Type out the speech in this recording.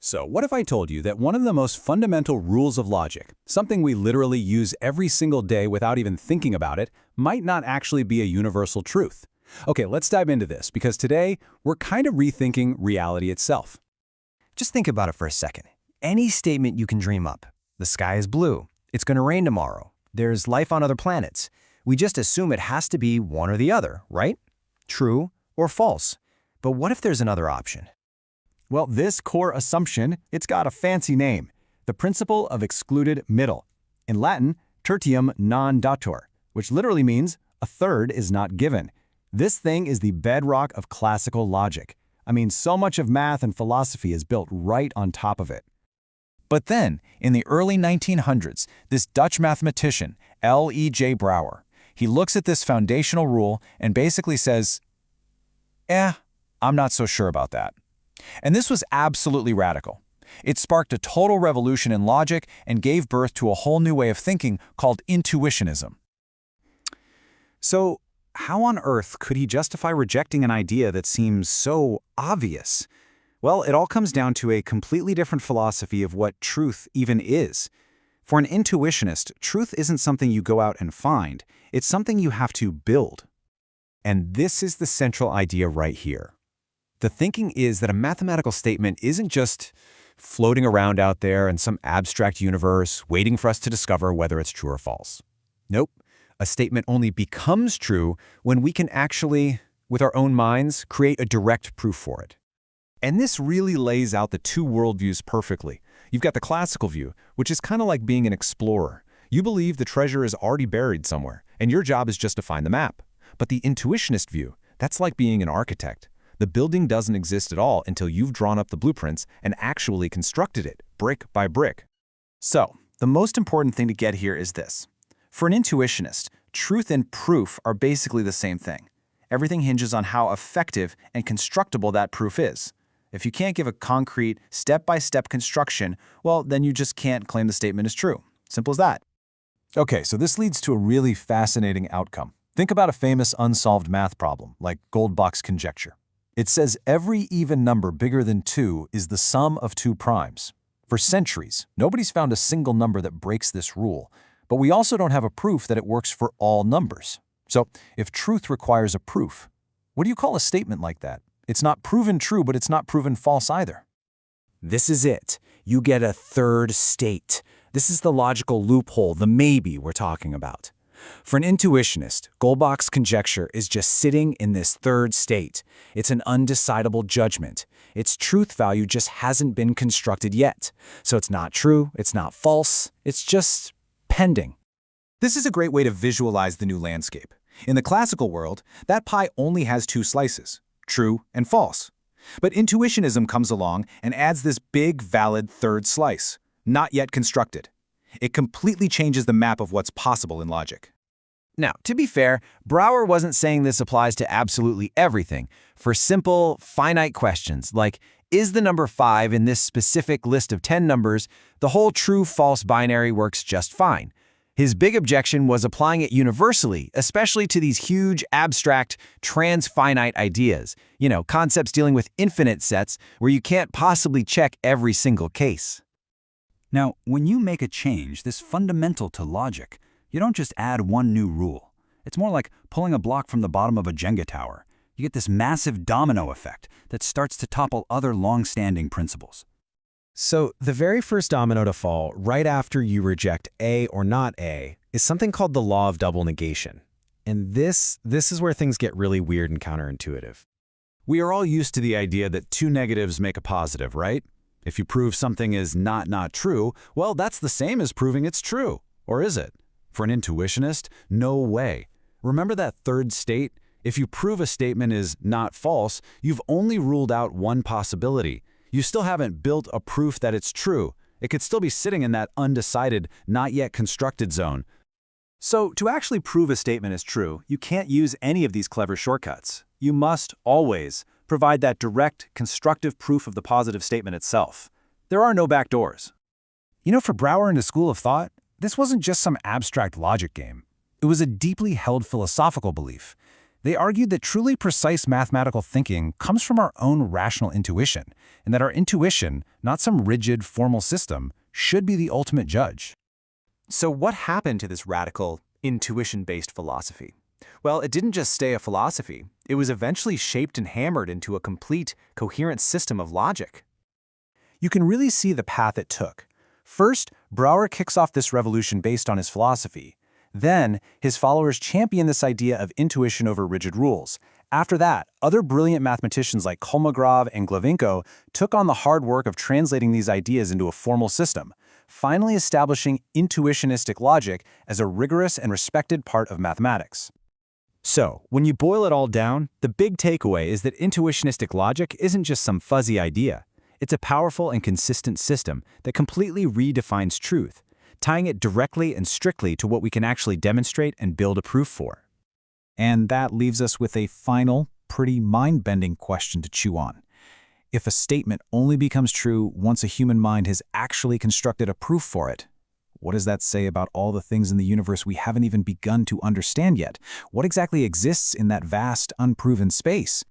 So what if I told you that one of the most fundamental rules of logic, something we literally use every single day without even thinking about it, might not actually be a universal truth? Okay, let's dive into this, because today we're kind of rethinking reality itself. Just think about it for a second. Any statement you can dream up. The sky is blue. It's going to rain tomorrow. There's life on other planets. We just assume it has to be one or the other, right? True or false. But what if there's another option? Well, this core assumption, it's got a fancy name, the principle of excluded middle. In Latin, tertium non datur, which literally means a third is not given. This thing is the bedrock of classical logic. I mean, so much of math and philosophy is built right on top of it. But then, in the early 1900s, this Dutch mathematician, L.E.J. Brouwer, he looks at this foundational rule and basically says, I'm not so sure about that. And this was absolutely radical. It sparked a total revolution in logic and gave birth to a whole new way of thinking called Intuitionism. So, how on earth could he justify rejecting an idea that seems so obvious? Well, it all comes down to a completely different philosophy of what truth even is. For an intuitionist, truth isn't something you go out and find. It's something you have to build. And this is the central idea right here. The thinking is that a mathematical statement isn't just floating around out there in some abstract universe, waiting for us to discover whether it's true or false. Nope. A statement only becomes true when we can actually, with our own minds, create a direct proof for it. And this really lays out the two worldviews perfectly. You've got the classical view, which is kind of like being an explorer. You believe the treasure is already buried somewhere, and your job is just to find the map. But the intuitionist view, that's like being an architect. The building doesn't exist at all until you've drawn up the blueprints and actually constructed it, brick by brick. So, the most important thing to get here is this. For an intuitionist, truth and proof are basically the same thing. Everything hinges on how effective and constructible that proof is. If you can't give a concrete, step-by-step construction, well, then you just can't claim the statement is true. Simple as that. Okay, so this leads to a really fascinating outcome. Think about a famous unsolved math problem, like Goldbach's conjecture. It says every even number bigger than 2 is the sum of 2 primes. For centuries, nobody's found a single number that breaks this rule, but we also don't have a proof that it works for all numbers. So, if truth requires a proof, what do you call a statement like that? It's not proven true, but it's not proven false either. This is it. You get a third state. This is the logical loophole, the maybe we're talking about. For an intuitionist, Goldbach's conjecture is just sitting in this third state. It's an undecidable judgment. Its truth value just hasn't been constructed yet. So it's not true, it's not false, it's just pending. This is a great way to visualize the new landscape. In the classical world, that pie only has 2 slices, true and false. But intuitionism comes along and adds this big, valid third slice, not yet constructed. It completely changes the map of what's possible in logic. Now, to be fair, Brouwer wasn't saying this applies to absolutely everything. For simple, finite questions like, is the number 5 in this specific list of 10 numbers, the whole true-false binary works just fine. His big objection was applying it universally, especially to these huge, abstract, trans-finite ideas. Concepts dealing with infinite sets where you can't possibly check every single case. Now, when you make a change this fundamental to logic, you don't just add one new rule. It's more like pulling a block from the bottom of a Jenga tower. You get this massive domino effect that starts to topple other long-standing principles. So the very first domino to fall right after you reject A or not A is something called the law of double negation. And this is where things get really weird and counterintuitive. We are all used to the idea that 2 negatives make a positive, right? If you prove something is not true, well, that's the same as proving it's true. Or is it? For an intuitionist, no way. Remember that third state? If you prove a statement is not false, you've only ruled out one possibility. You still haven't built a proof that it's true. It could still be sitting in that undecided, not yet constructed zone. So, to actually prove a statement is true, you can't use any of these clever shortcuts. You must always provide that direct, constructive proof of the positive statement itself. There are no backdoors. For Brouwer and his school of thought, this wasn't just some abstract logic game. It was a deeply held philosophical belief. They argued that truly precise mathematical thinking comes from our own rational intuition, and that our intuition, not some rigid, formal system, should be the ultimate judge. So what happened to this radical, intuition-based philosophy? Well, it didn't just stay a philosophy. It was eventually shaped and hammered into a complete, coherent system of logic. You can really see the path it took. First, Brouwer kicks off this revolution based on his philosophy. Then, his followers champion this idea of intuition over rigid rules. After that, other brilliant mathematicians like Kolmogorov and Glavinko took on the hard work of translating these ideas into a formal system, finally establishing intuitionistic logic as a rigorous and respected part of mathematics. So, when you boil it all down, the big takeaway is that intuitionistic logic isn't just some fuzzy idea. It's a powerful and consistent system that completely redefines truth, tying it directly and strictly to what we can actually demonstrate and build a proof for. And that leaves us with a final, pretty mind-bending question to chew on. If a statement only becomes true once a human mind has actually constructed a proof for it, what does that say about all the things in the universe we haven't even begun to understand yet? What exactly exists in that vast, unproven space?